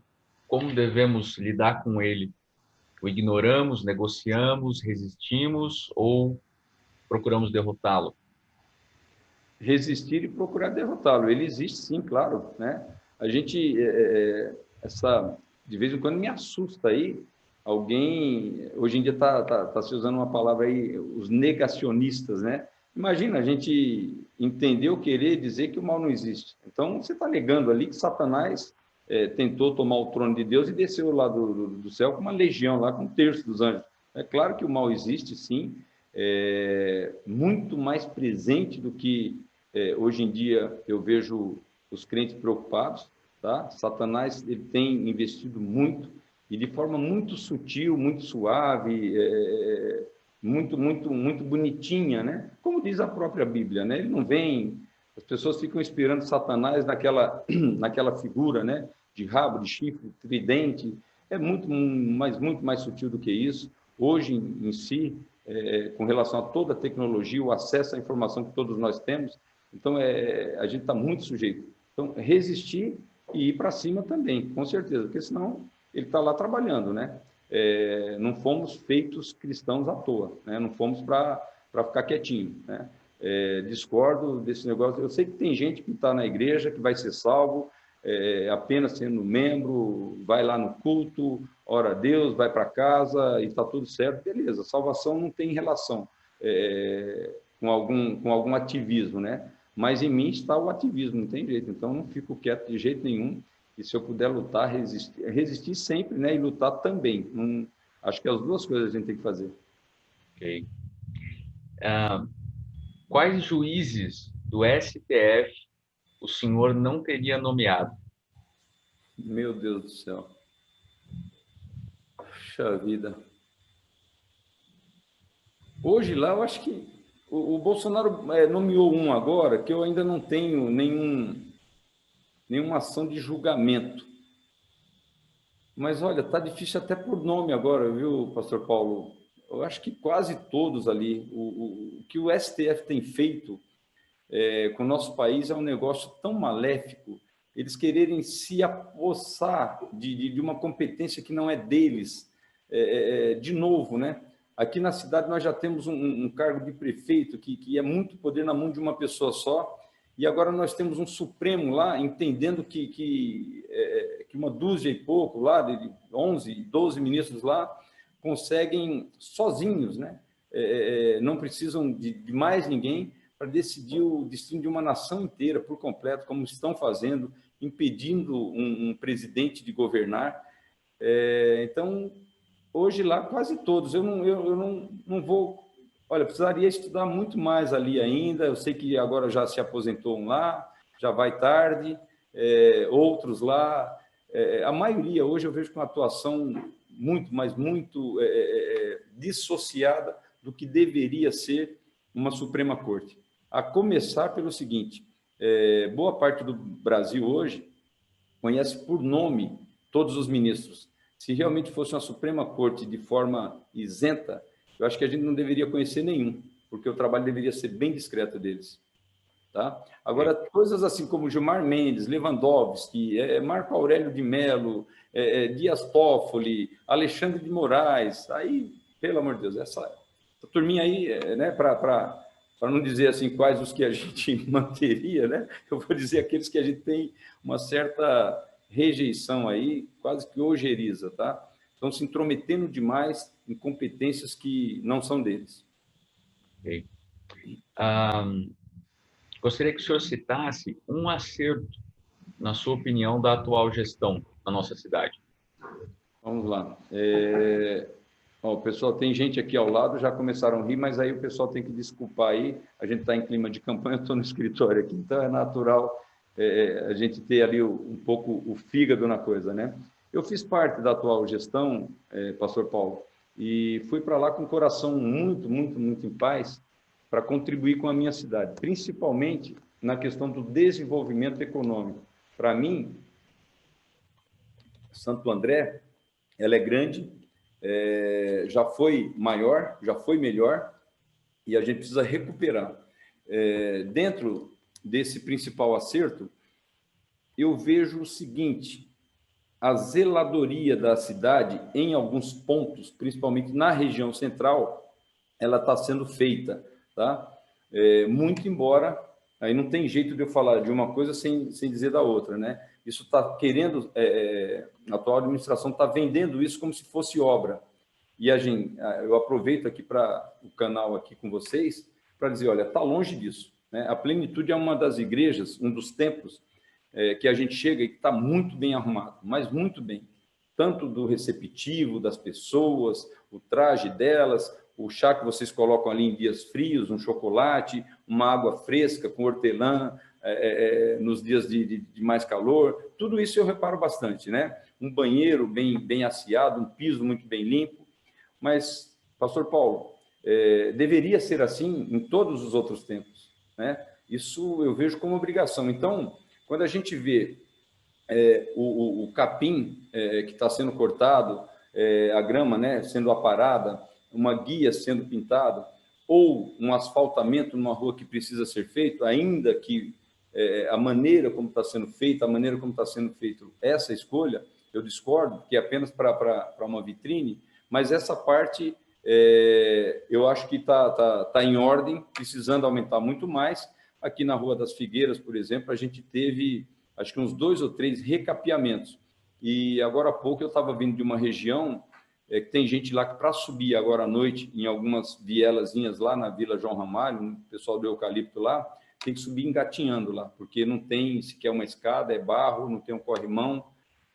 como devemos lidar com ele? O ignoramos, negociamos, resistimos ou procuramos derrotá-lo? Resistir e procurar derrotá-lo. Ele existe sim, claro, né? A gente, de vez em quando me assusta aí, alguém, hoje em dia tá se usando uma palavra aí, os negacionistas, né? Imagina a gente entender ou querer dizer que o mal não existe. Então, você está negando ali que Satanás tentou tomar o trono de Deus e desceu lá do céu com uma legião, lá com um terço dos anjos. É claro que o mal existe, sim, muito mais presente do que hoje em dia eu vejo os crentes preocupados, tá? Satanás, ele tem investido muito e de forma muito sutil, muito suave, muito bonitinha, né? Como diz a própria Bíblia, né? Ele não vem, as pessoas ficam esperando Satanás naquela figura, né? De rabo, de chifre, tridente. É muito mais sutil do que isso. Hoje em si, com relação a toda a tecnologia, o acesso à informação que todos nós temos, então a gente está muito sujeito. Então, resistir e ir para cima também, com certeza, porque senão ele está lá trabalhando, né? Não fomos feitos cristãos à toa, né? Não fomos para ficar quietinho, né? Discordo desse negócio. Eu sei que tem gente que está na igreja, que vai ser salvo, apenas sendo membro, vai lá no culto, ora a Deus, vai para casa e está tudo certo, beleza. Salvação não tem relação com algum ativismo, né? Mas em mim está o ativismo, não tem jeito. Então, não fico quieto de jeito nenhum. E se eu puder lutar, resistir sempre, né? E lutar também. Acho que as duas coisas a gente tem que fazer. Ok. Quais juízes do STF o senhor não teria nomeado? Meu Deus do céu. Puxa vida. Hoje lá, eu acho que o Bolsonaro nomeou um agora que eu ainda não tenho nenhuma ação de julgamento. Mas olha, tá difícil até por nome agora, viu, Pastor Paulo? Eu acho que quase todos ali. O que o STF tem feito com o nosso país é um negócio tão maléfico. Eles quererem se apossar de uma competência que não é deles. De novo, né? Aqui na cidade nós já temos um cargo de prefeito que é muito poder na mão de uma pessoa só, e agora nós temos um Supremo lá, entendendo que uma dúzia e pouco lá, de 11, 12 ministros lá, conseguem sozinhos, né? Não precisam de mais ninguém para decidir o destino de uma nação inteira por completo, como estão fazendo, impedindo um presidente de governar. Então, hoje lá, quase todos. Eu não vou... Olha, precisaria estudar muito mais ali ainda. Eu sei que agora já se aposentou um lá, já vai tarde, outros lá. A maioria, hoje eu vejo com atuação mas muito dissociada do que deveria ser uma Suprema Corte. A começar pelo seguinte, boa parte do Brasil hoje conhece por nome todos os ministros. Se realmente fosse uma Suprema Corte de forma isenta, eu acho que a gente não deveria conhecer nenhum, porque o trabalho deveria ser bem discreto deles. Tá? Agora, coisas assim como Gilmar Mendes, Lewandowski, Marco Aurélio de Mello, Dias Toffoli, Alexandre de Moraes, aí, pelo amor de Deus, essa turminha aí, né, para não dizer assim quais os que a gente manteria, né, eu vou dizer aqueles que a gente tem uma certa rejeição aí, quase que ojeriza, tá? Estão se intrometendo demais em competências que não são deles. Ok. Gostaria que o senhor citasse um acerto, na sua opinião, da atual gestão na nossa cidade. Vamos lá. O pessoal, tem gente aqui ao lado, já começaram a rir, mas aí o pessoal tem que desculpar aí, a gente está em clima de campanha, eu estou no escritório aqui, então é natural a gente ter ali um pouco o fígado na coisa, né? Eu fiz parte da atual gestão, Pastor Paulo, e fui para lá com o coração muito, muito, muito em paz para contribuir com a minha cidade, principalmente na questão do desenvolvimento econômico. Para mim, Santo André, ela é grande, já foi maior, já foi melhor, e a gente precisa recuperar. Dentro desse principal acerto, eu vejo o seguinte: a zeladoria da cidade, em alguns pontos, principalmente na região central, ela está sendo feita, tá? Muito embora, aí não tem jeito de eu falar de uma coisa sem dizer da outra, né? Isso está querendo, a atual administração está vendendo isso como se fosse obra. E eu aproveito aqui para o canal aqui com vocês para dizer, olha, está longe disso, né? A Plenitude é uma das igrejas, um dos templos que a gente chega e está muito bem arrumado, mas muito bem. Tanto do receptivo, das pessoas, o traje delas, o chá que vocês colocam ali em dias frios, um chocolate, uma água fresca com hortelã, nos dias de mais calor, tudo isso eu reparo bastante, né? Um banheiro bem asseado, um piso muito bem limpo, mas, Pastor Paulo, deveria ser assim em todos os outros tempos, né? Isso eu vejo como obrigação. Então, quando a gente vê o capim que está sendo cortado, a grama, né, sendo aparada, uma guia sendo pintada, ou um asfaltamento numa rua que precisa ser feito, ainda que a maneira como está sendo feita, essa escolha, eu discordo, que é apenas para uma vitrine, mas essa parte eu acho que está em ordem, precisando aumentar muito mais. Aqui na Rua das Figueiras, por exemplo, a gente teve, acho que uns 2 ou 3 recapeamentos. E agora há pouco eu estava vindo de uma região que tem gente lá que, para subir agora à noite, em algumas vielazinhas lá na Vila João Ramalho, o pessoal do Eucalipto lá, tem que subir engatinhando lá, porque não tem sequer uma escada, é barro, não tem um corrimão.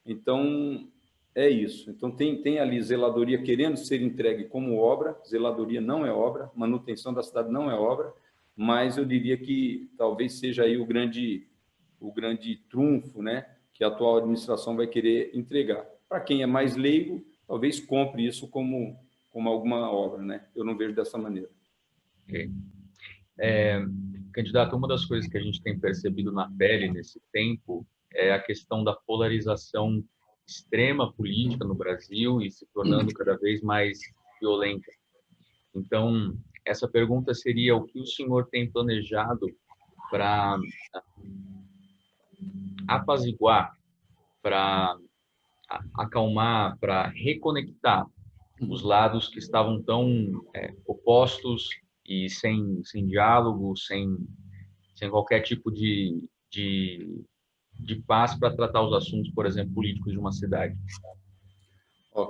Então, é isso. Então, tem ali zeladoria querendo ser entregue como obra, zeladoria não é obra, manutenção da cidade não é obra, mas eu diria que talvez seja aí o grande trunfo, né, que a atual administração vai querer entregar. Para quem é mais leigo, talvez compre isso como alguma obra, né? Eu não vejo dessa maneira. Ok. Candidato, uma das coisas que a gente tem percebido na pele nesse tempo é a questão da polarização extrema política no Brasil e se tornando cada vez mais violenta. Então, essa pergunta seria: o que o senhor tem planejado para apaziguar, para acalmar, para reconectar os lados que estavam tão opostos e sem diálogo, sem qualquer tipo de paz para tratar os assuntos, por exemplo, políticos de uma cidade?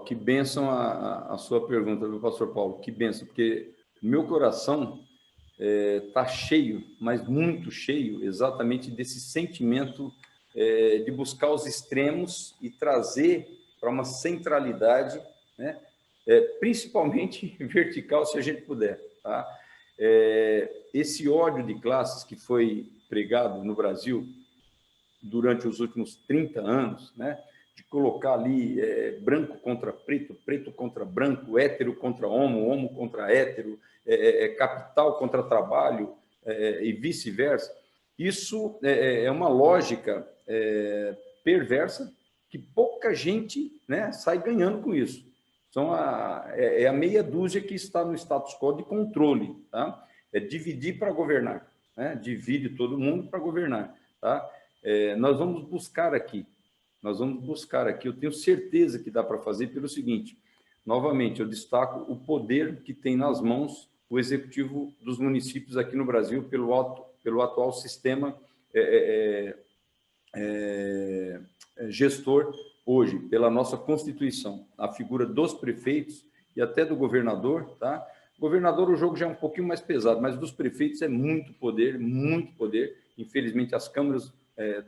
Que bênção a sua pergunta, viu, Pastor Paulo? Que bênção, porque o meu coração está cheio, mas muito cheio, exatamente desse sentimento de buscar os extremos e trazer para uma centralidade, né? Principalmente vertical, se a gente puder. Tá? Esse ódio de classes que foi pregado no Brasil durante os últimos 30 anos, né? de colocar ali branco contra preto, preto contra branco, hétero contra homo, homo contra hétero, capital contra trabalho e vice-versa. Isso é uma lógica perversa que pouca gente, né, sai ganhando com isso. É a meia dúzia que está no status quo de controle, tá? É dividir para governar, né? Divide todo mundo para governar, tá? Nós vamos buscar aqui, eu tenho certeza que dá para fazer pelo seguinte, novamente, eu destaco o poder que tem nas mãos o executivo dos municípios aqui no Brasil pelo atual sistema gestor hoje, pela nossa Constituição, a figura dos prefeitos e até do governador, tá? Governador, o jogo já é um pouquinho mais pesado, mas dos prefeitos é muito poder, muito poder. Infelizmente, as câmaras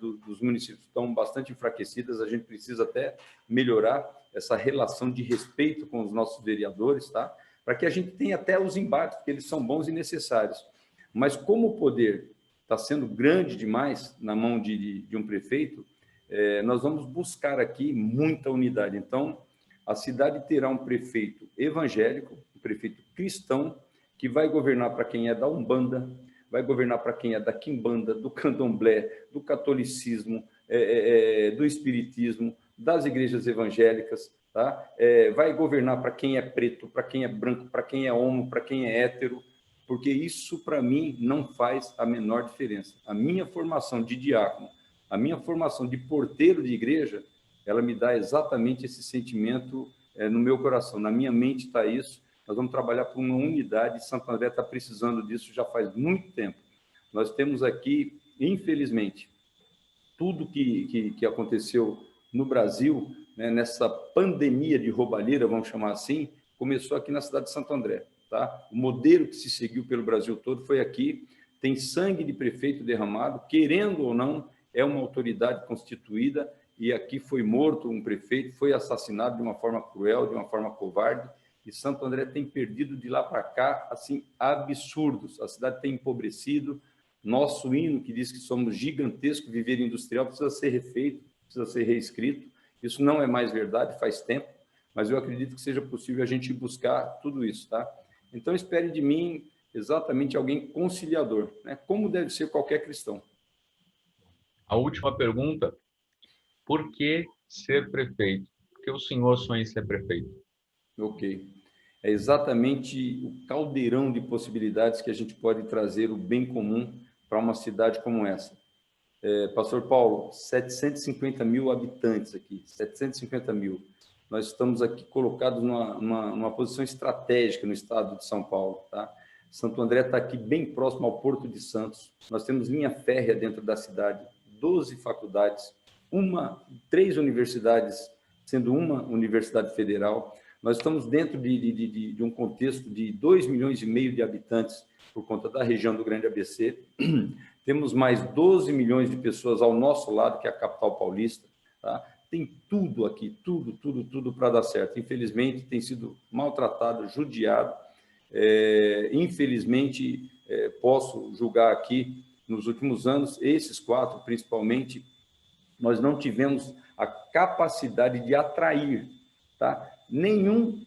dos municípios estão bastante enfraquecidas, a gente precisa até melhorar essa relação de respeito com os nossos vereadores, tá? Para que a gente tenha até os embates, porque eles são bons e necessários. Mas como o poder está sendo grande demais na mão de um prefeito, nós vamos buscar aqui muita unidade. Então, a cidade terá um prefeito evangélico, um prefeito cristão, que vai governar para quem é da Umbanda, vai governar para quem é da Quimbanda, do Candomblé, do catolicismo, do espiritismo, das igrejas evangélicas, tá? Vai governar para quem é preto, para quem é branco, para quem é homo, para quem é hétero, porque isso, para mim, não faz a menor diferença. A minha formação de diácono, a minha formação de porteiro de igreja, ela me dá exatamente esse sentimento no meu coração. Na minha mente está isso. Nós vamos trabalhar por uma unidade. Santo André está precisando disso já faz muito tempo. Nós temos aqui, infelizmente, tudo que aconteceu no Brasil, né, nessa pandemia de roubalheira, vamos chamar assim, começou aqui na cidade de Santo André. Tá? O modelo que se seguiu pelo Brasil todo foi aqui. Tem sangue de prefeito derramado, querendo ou não, é uma autoridade constituída, e aqui foi morto um prefeito, foi assassinado de uma forma cruel, de uma forma covarde, e Santo André tem perdido de lá para cá, assim, absurdos. A cidade tem empobrecido, nosso hino, que diz que somos gigantesco, viver industrial, precisa ser refeito, precisa ser reescrito. Isso não é mais verdade, faz tempo, mas eu acredito que seja possível a gente buscar tudo isso, tá? Então, espere de mim exatamente alguém conciliador, né? Como deve ser qualquer cristão. A última pergunta, por que ser prefeito? Por que o senhor sonha em ser prefeito? Ok. É exatamente o caldeirão de possibilidades que a gente pode trazer o bem comum para uma cidade como essa. Pastor Paulo, 750 mil habitantes aqui, 750 mil. Nós estamos aqui colocados numa posição estratégica no estado de São Paulo, tá? Santo André está aqui bem próximo ao Porto de Santos. Nós temos linha férrea dentro da cidade, 12 faculdades, 3 universidades, sendo uma universidade federal. Nós estamos dentro de um contexto de 2,5 milhões de habitantes por conta da região do Grande ABC. Temos mais 12 milhões de pessoas ao nosso lado, que é a capital paulista. Tá? Tem tudo aqui, tudo para dar certo. Infelizmente, tem sido maltratado, judiado. Infelizmente, posso julgar aqui, nos últimos anos, esses 4, principalmente, nós não tivemos a capacidade de atrair, tá? Nenhum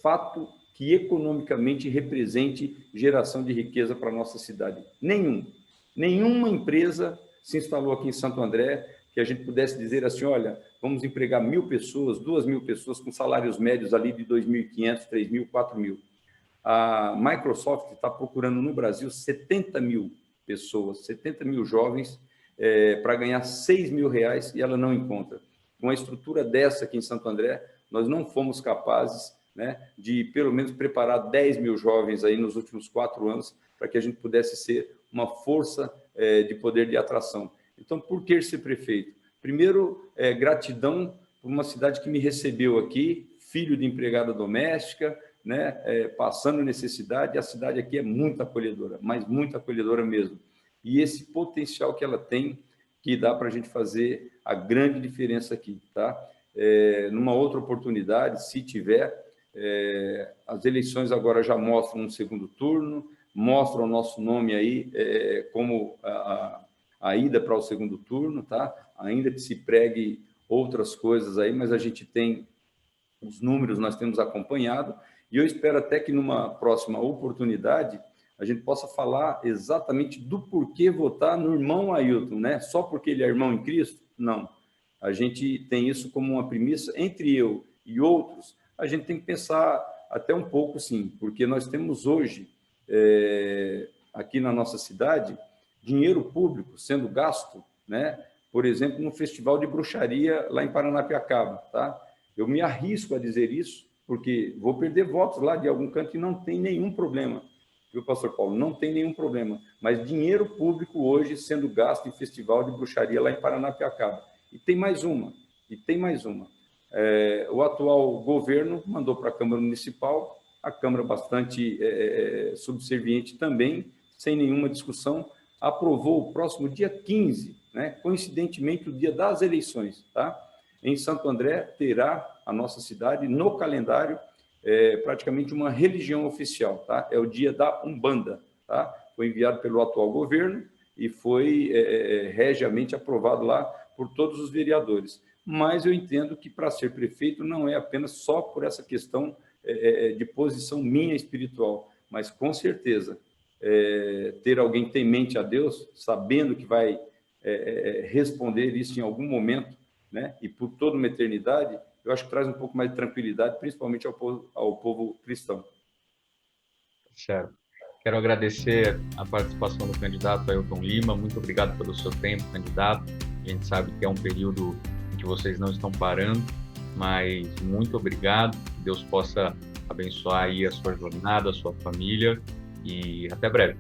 fato que economicamente represente geração de riqueza para a nossa cidade. Nenhuma empresa se instalou aqui em Santo André que a gente pudesse dizer assim, olha, vamos empregar 1.000 pessoas, 2.000 pessoas com salários médios ali de 2.500, 3.000, 4.000. A Microsoft está procurando no Brasil 70 mil pessoas, 70 mil jovens para ganhar R$6.000 e ela não encontra. Com uma estrutura dessa aqui em Santo André, nós não fomos capazes, né, de pelo menos preparar 10 mil jovens aí nos últimos 4 anos para que a gente pudesse ser uma força de poder de atração. Então, por que ser prefeito? Primeiro, gratidão por uma cidade que me recebeu aqui, filho de empregada doméstica, né, passando necessidade. A cidade aqui é muito acolhedora, mas muito acolhedora mesmo. E esse potencial que ela tem, que dá para a gente fazer a grande diferença aqui, tá? Numa outra oportunidade, se tiver, as eleições agora já mostram um segundo turno, mostram o nosso nome aí como a ida para o segundo turno, tá? Ainda que se pregue outras coisas aí, mas a gente tem os números, nós temos acompanhado, e eu espero até que numa próxima oportunidade a gente possa falar exatamente do porquê votar no irmão Ailton, né? Só porque ele é irmão em Cristo? Não. A gente tem isso como uma premissa. Entre eu e outros, a gente tem que pensar até um pouco, sim, porque nós temos hoje, aqui na nossa cidade, dinheiro público sendo gasto, né? Por exemplo, no festival de bruxaria lá em Paranapiacaba, tá? Eu me arrisco a dizer isso, porque vou perder votos lá de algum canto e não tem nenhum problema. Viu, pastor Paulo? Não tem nenhum problema. Mas dinheiro público hoje sendo gasto em festival de bruxaria lá em Paranapiacaba. E tem mais uma. O atual governo mandou para a Câmara Municipal, a Câmara bastante subserviente também, sem nenhuma discussão, aprovou o próximo dia 15, né? Coincidentemente o dia das eleições, tá? Em Santo André terá a nossa cidade no calendário praticamente uma religião oficial, tá? É o dia da Umbanda, tá? Foi enviado pelo atual governo e foi regiamente aprovado lá por todos os vereadores. Mas eu entendo que para ser prefeito não é apenas só por essa questão de posição minha espiritual, mas com certeza ter alguém temente a Deus, sabendo que vai responder isso em algum momento, né? E por toda uma eternidade, eu acho que traz um pouco mais de tranquilidade, principalmente ao povo cristão. Certo. Quero agradecer a participação do candidato Ailton Lima. Muito obrigado pelo seu tempo, candidato. A gente sabe que é um período em que vocês não estão parando, mas muito obrigado. Que Deus possa abençoar aí a sua jornada, a sua família, e até breve.